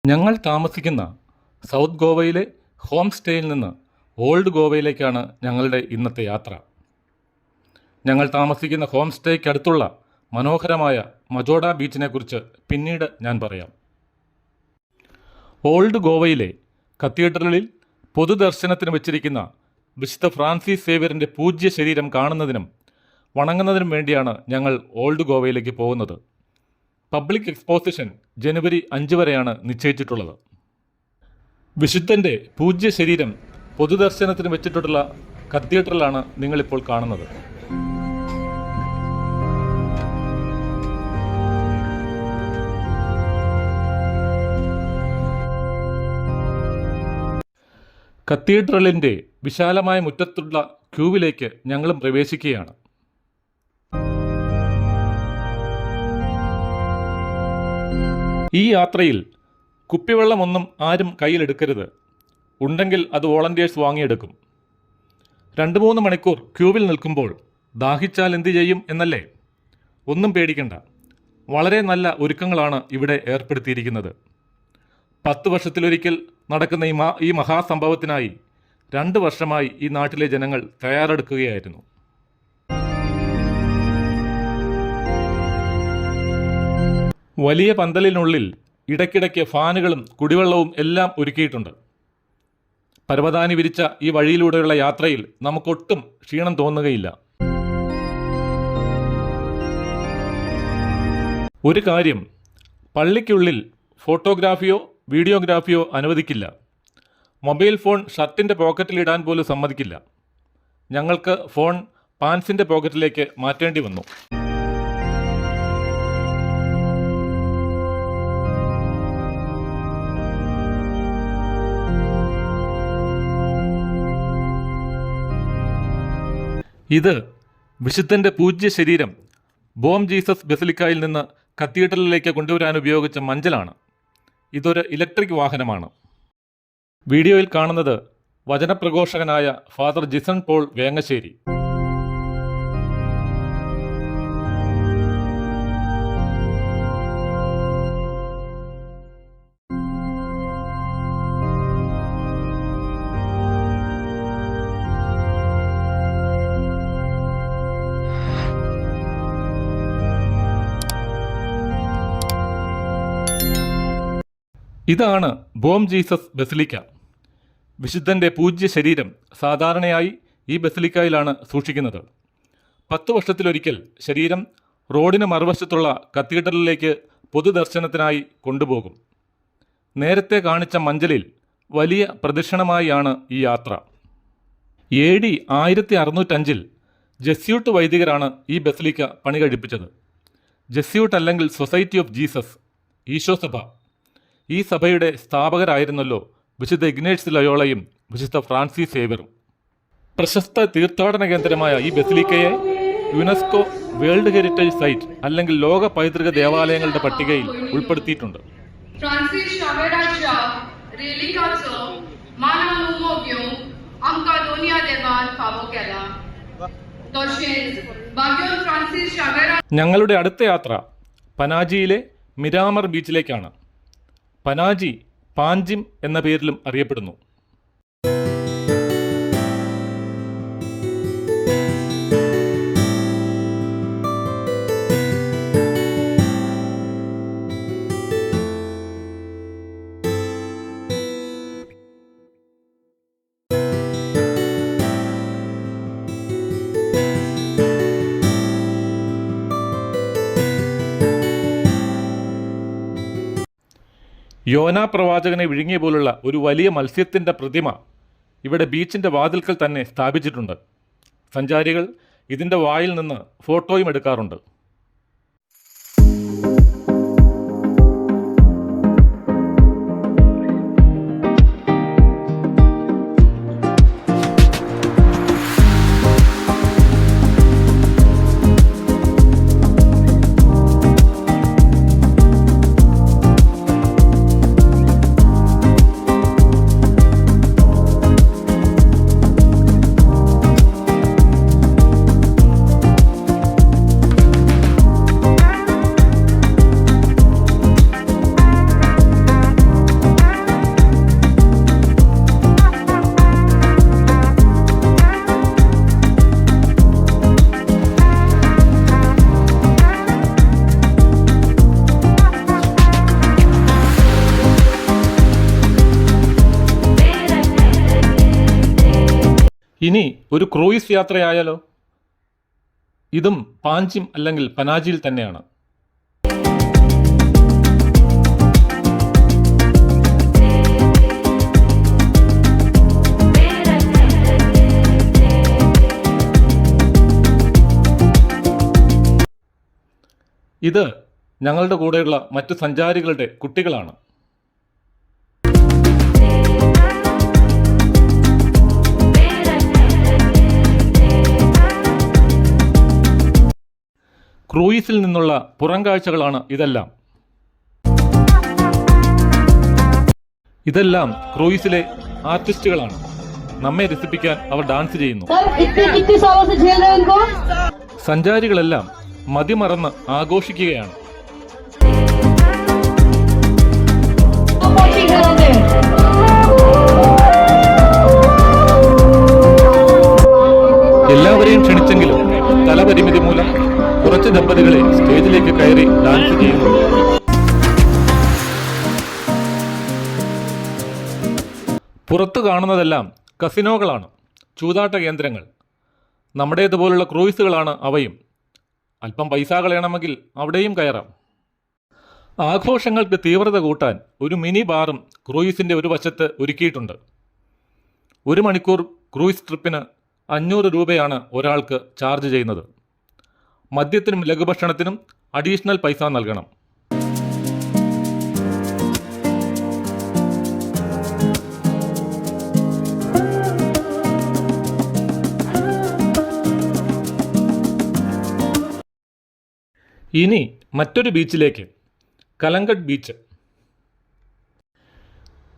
ഞങ്ങൾ താമസിക്കുന്ന സൗത്ത് ഗോവയിലെ ഹോം സ്റ്റേയിൽ നിന്ന് ഓൾഡ് ഗോവയിലേക്കാണ് ഞങ്ങളുടെ ഇന്നത്തെ യാത്ര. ഞങ്ങൾ താമസിക്കുന്ന ഹോം സ്റ്റേയ്ക്കടുത്തുള്ള മനോഹരമായ മജോഡ ബീച്ചിനെക്കുറിച്ച് പിന്നീട് ഞാൻ പറയാം. ഓൾഡ് ഗോവയിലെ കത്തീഡ്രലിൽ പൊതുദർശനത്തിന് വച്ചിരിക്കുന്ന വിശുദ്ധ ഫ്രാൻസിസ് സേവ്യറിൻ്റെ പൂജ്യ ശരീരം കാണുന്നതിനും വണങ്ങുന്നതിനും വേണ്ടിയാണ് ഞങ്ങൾ ഓൾഡ് ഗോവയിലേക്ക് പോകുന്നത്. പബ്ലിക് എക്സ്പോസിഷൻ ജനുവരി 5 വരെയാണ് നിശ്ചയിച്ചിട്ടുള്ളത്. വിശുദ്ധൻ്റെ പൂജ്യ ശരീരം പൊതുദർശനത്തിന് വെച്ചിട്ടുള്ള കത്തീഡ്രലാണ് നിങ്ങളിപ്പോൾ കാണുന്നത്. കത്തീഡ്രലിൻ്റെ വിശാലമായ മുറ്റത്തുള്ള ക്യൂവിലേക്ക് ഞങ്ങളും പ്രവേശിക്കുകയാണ്. ഈ യാത്രയിൽ കുപ്പിവെള്ളമൊന്നും ആരും കയ്യിലെടുക്കരുത്. ഉണ്ടെങ്കിൽ അത് വോളണ്ടിയേഴ്സ് വാങ്ങിയെടുക്കും. 2-3 മണിക്കൂർ ക്യൂവിൽ നിൽക്കുമ്പോൾ ദാഹിച്ചാൽ എന്തു ചെയ്യും എന്നല്ലേ? ഒന്നും പേടിക്കണ്ട. വളരെ നല്ല ഒരുക്കങ്ങളാണ് ഇവിടെ ഏർപ്പെടുത്തിയിരിക്കുന്നത്. 10 വർഷത്തിലൊരിക്കൽ നടക്കുന്ന ഈ മഹാസംഭവത്തിനായി 2 വർഷമായി ഈ നാട്ടിലെ ജനങ്ങൾ തയ്യാറെടുക്കുകയായിരുന്നു. വലിയ പന്തലിനുള്ളിൽ ഇടയ്ക്കിടയ്ക്ക് ഫാനുകളും കുടിവെള്ളവും എല്ലാം ഒരുക്കിയിട്ടുണ്ട്. പരവതാനി വിരിച്ച ഈ വഴിയിലൂടെയുള്ള യാത്രയിൽ നമുക്കൊട്ടും ക്ഷീണം തോന്നുകയില്ല. ഒരു കാര്യം, പള്ളിക്കുള്ളിൽ ഫോട്ടോഗ്രാഫിയോ വീഡിയോഗ്രാഫിയോ അനുവദിക്കില്ല. മൊബൈൽ ഫോൺ ഷർട്ടിൻ്റെ പോക്കറ്റിലിടാൻ പോലും സമ്മതിക്കില്ല. ഞങ്ങൾക്ക് ഫോൺ പാൻസിൻ്റെ പോക്കറ്റിലേക്ക് മാറ്റേണ്ടി വന്നു. ഇത് വിശുദ്ധൻ്റെ പൂജ്യ ശരീരം ബോം ജീസസ് ബസിലിക്കയിൽ നിന്ന് കത്തീഡ്രലിലേക്ക് കൊണ്ടുവരാൻ ഉപയോഗിച്ച മഞ്ചലാണ്. ഇതൊരു ഇലക്ട്രിക് വാഹനമാണ്. വീഡിയോയിൽ കാണുന്നത് വചനപ്രഘോഷകനായ ഫാദർ ജിസൺ പോൾ വേങ്ങശ്ശേരി. ഇതാണ് ബോം ജീസസ് ബസിലിക്ക. വിശുദ്ധൻ്റെ പൂജ്യ ശരീരം സാധാരണയായി ഈ ബസിലിക്കയിലാണ് സൂക്ഷിക്കുന്നത്. 10 വർഷത്തിലൊരിക്കൽ ശരീരം റോഡിന് മറുവശത്തുള്ള കത്തീഡ്രലിലേക്ക് പൊതുദർശനത്തിനായി കൊണ്ടുപോകും. നേരത്തെ കാണിച്ച മഞ്ചലിൽ വലിയ പ്രദക്ഷിണമായാണ് ഈ യാത്ര. AD 1605 ജെസ്യൂട്ട് വൈദികരാണ് ഈ ബസിലിക്ക പണി കഴിപ്പിച്ചത്. ജെസ്യൂട്ട് അല്ലെങ്കിൽ സൊസൈറ്റി ഓഫ് ജീസസ്, ഈശോ സഭ. ഈ സഭയുടെ സ്ഥാപകരായിരുന്നല്ലോ വിശുദ്ധ ഇഗ്നേഷ്യസ് ലയോളയും വിശുദ്ധ ഫ്രാൻസിസ് സേവ്യറും. പ്രശസ്ത തീർത്ഥാടന കേന്ദ്രമായ ഈ ബസിലിക്കയെ യുനെസ്കോ വേൾഡ് ഹെറിറ്റേജ് സൈറ്റ് അല്ലെങ്കിൽ ലോക പൈതൃക ദേവാലയങ്ങളുടെ പട്ടികയിൽ ഉൾപ്പെടുത്തിയിട്ടുണ്ട്. ഞങ്ങളുടെ അടുത്ത യാത്ര പനാജിയിലെ മിരാമർ ബീച്ചിലേക്കാണ്. പനാജി പാഞ്ചിം എന്ന പേരിലും അറിയപ്പെടുന്നു. യോനാ പ്രവാചകനെ വിഴുങ്ങിയ പോലുള്ള ഒരു വലിയ മത്സ്യത്തിൻ്റെ പ്രതിമ ഇവിടെ ബീച്ചിൻ്റെ വാതിൽക്കൽ തന്നെ സ്ഥാപിച്ചിട്ടുണ്ട്. സഞ്ചാരികൾ ഇതിൻ്റെ വായിൽ നിന്ന് ഫോട്ടോയും എടുക്കാറുണ്ട്. ഇനി ഒരു ക്രൂയിസ് യാത്രയായാലോ? ഇതും പാഞ്ചിം അല്ലെങ്കിൽ പനാജിയിൽ തന്നെയാണ്. ഇത് ഞങ്ങളുടെ കൂടെയുള്ള മറ്റു സഞ്ചാരികളുടെ കുട്ടികളാണ്. ക്രൂയിസിൽ നിന്നുള്ള പുറംകാഴ്ചകളാണ് ഇതെല്ലാം. ഇതെല്ലാം ക്രൂയിസിലെ ആർട്ടിസ്റ്റുകളാണ്. നമ്മെ രസിപ്പിക്കാൻ അവർ ഡാൻസ് ചെയ്യുന്നു. സഞ്ചാരികളെല്ലാം മതിമറന്ന് ആഘോഷിക്കുകയാണ്. എല്ലാവരെയും ക്ഷണിച്ചെങ്കിലും സ്ഥലപരിമിതി മൂലം കുറച്ച് ദമ്പതികളെ സ്റ്റേജിലേക്ക് കയറി ഡാൻസ് ചെയ്യുന്നു. പുറത്തു കാണുന്നതെല്ലാം കസിനോകളാണ്, ചൂതാട്ട കേന്ദ്രങ്ങൾ. നമ്മുടേതുപോലുള്ള ക്രൂയിസുകളാണ് അവയും. അല്പം പൈസ കളയണമെങ്കിൽ അവിടെയും കയറാം. ആഘോഷങ്ങൾക്ക് തീവ്രത കൂട്ടാൻ ഒരു മിനി ബാറും ക്രൂയിസിൻ്റെ ഒരു വശത്ത് ഒരുക്കിയിട്ടുണ്ട്. 1 മണിക്കൂർ ക്രൂയിസ് ട്രിപ്പിന് 500 രൂപയാണ് ഒരാൾക്ക് ചാർജ് ചെയ്യുന്നത്. മദ്യത്തിനും ലഘുഭക്ഷണത്തിനും അഡീഷണൽ പൈസ നൽകണം. ഇനി മറ്റൊരു ബീച്ചിലേക്ക്, കലങ്കഡ് ബീച്ച്.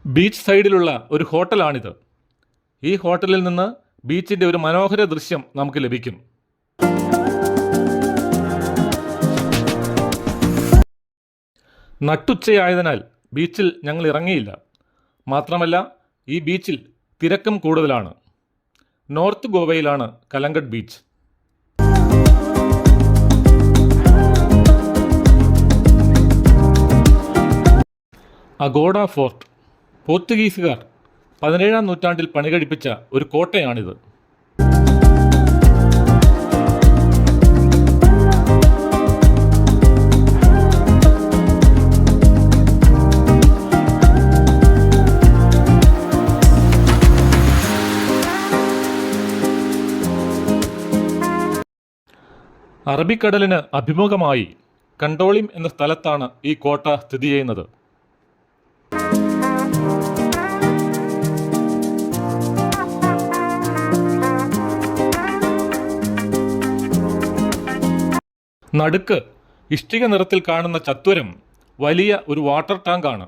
ബീച്ച് സൈഡിലുള്ള ഒരു ഹോട്ടലാണിത്. ഈ ഹോട്ടലിൽ നിന്ന് ബീച്ചിൻ്റെ ഒരു മനോഹര ദൃശ്യം നമുക്ക് ലഭിക്കും. നട്ടുച്ചയായതിനാൽ ബീച്ചിൽ ഞങ്ങൾ ഇറങ്ങിയില്ല. മാത്രമല്ല ഈ ബീച്ചിൽ തിരക്കും കൂടുതലാണ്. നോർത്ത് ഗോവയിലാണ് കലങ്കഡ് ബീച്ച്. അഗോഡ ഫോർട്ട്, പോർച്ചുഗീസുകാർ 17-ാം നൂറ്റാണ്ടിൽ പണികഴിപ്പിച്ച ഒരു കോട്ടയാണിത്. അറബിക്കടലിന് അഭിമുഖമായി കണ്ടോളിം എന്ന സ്ഥലത്താണ് ഈ കോട്ട സ്ഥിതി ചെയ്യുന്നത്. നടുക്ക് ഇഷ്ടിക നിറത്തിൽ കാണുന്ന ചത്വരം വലിയ ഒരു വാട്ടർ ടാങ്കാണ്.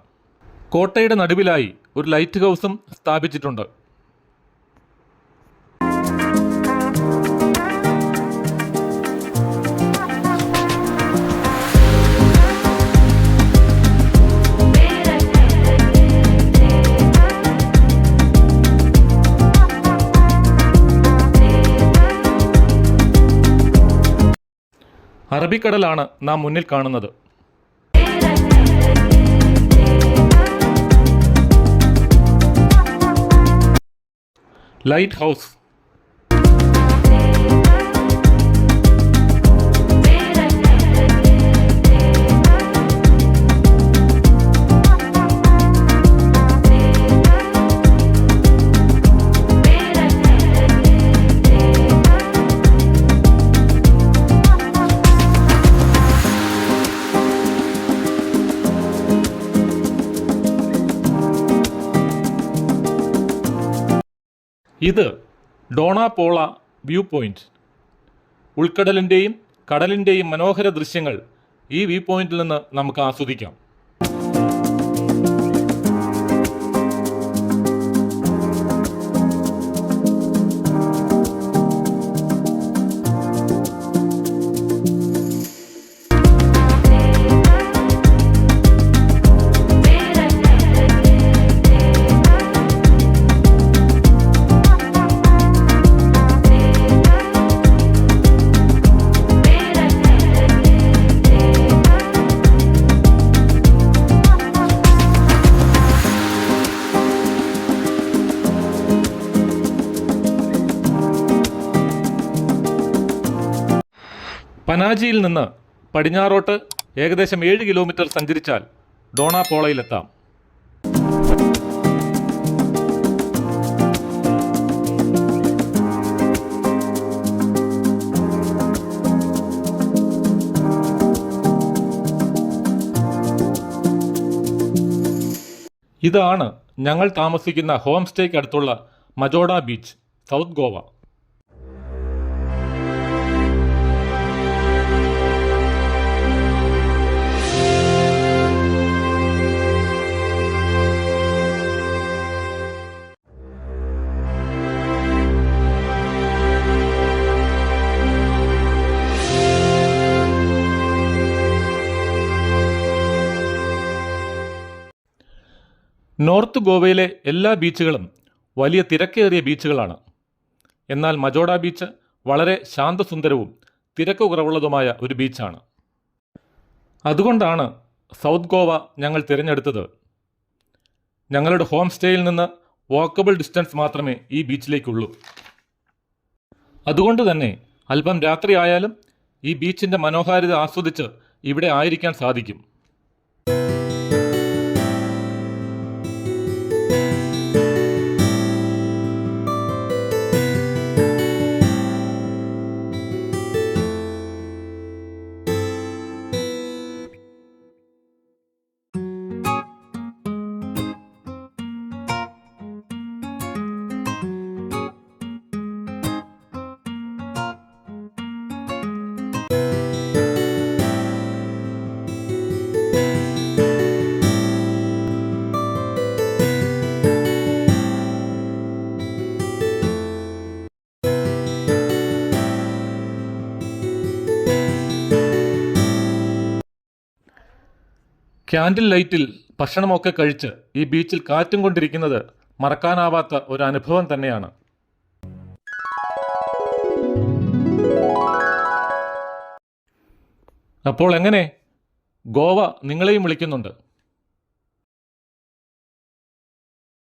കോട്ടയുടെ നടുവിലായി ഒരു ലൈറ്റ് ഹൗസും സ്ഥാപിച്ചിട്ടുണ്ട്. അറബിക്കടലാണ് നാം മുന്നിൽ കാണുന്നത്. Light house. ഇത് ഡോണാപോള വ്യൂ പോയിന്റ്. ഉൾക്കടലിൻ്റെയും കടലിൻ്റെയും മനോഹര ദൃശ്യങ്ങൾ ഈ വ്യൂ പോയിന്റിൽ നിന്ന് നമുക്ക് ആസ്വദിക്കാം. പനാജിയിൽ നിന്ന് പടിഞ്ഞാറോട്ട് ഏകദേശം 7 കിലോമീറ്റർ സഞ്ചരിച്ചാൽ ഡോണാപോളയിലെത്താം. ഇതാണ് ഞങ്ങൾ താമസിക്കുന്ന ഹോം സ്റ്റേക്ക് അടുത്തുള്ള മജോഡ ബീച്ച്, സൗത്ത് ഗോവ. നോർത്ത് ഗോവയിലെ എല്ലാ ബീച്ചുകളും വലിയ തിരക്കേറിയ ബീച്ചുകളാണ്. എന്നാൽ മജോഡ ബീച്ച് വളരെ ശാന്തസുന്ദരവും തിരക്ക് കുറവുള്ളതുമായ ഒരു ബീച്ചാണ്. അതുകൊണ്ടാണ് സൗത്ത് ഗോവ ഞങ്ങൾ തിരഞ്ഞെടുത്തത്. ഞങ്ങളുടെ ഹോം സ്റ്റേയിൽ നിന്ന് വാക്കബിൾ ഡിസ്റ്റൻസ് മാത്രമേ ഈ ബീച്ചിലേക്കുള്ളൂ. അതുകൊണ്ട് തന്നെ അല്പം രാത്രിയായാലും ഈ ബീച്ചിൻ്റെ മനോഹാരിത ആസ്വദിച്ച് ഇവിടെ ആയിരിക്കാൻ സാധിക്കും. ക്യാൻഡിൽ ലൈറ്റിൽ ഭക്ഷണമൊക്കെ കഴിച്ച് ഈ ബീച്ചിൽ കാറ്റും കൊണ്ടിരിക്കുന്നത് മറക്കാനാവാത്ത ഒരു അനുഭവം തന്നെയാണ്. അപ്പോൾ എങ്ങനെ? ഗോവ നിങ്ങളെയും വിളിക്കുന്നുണ്ട്.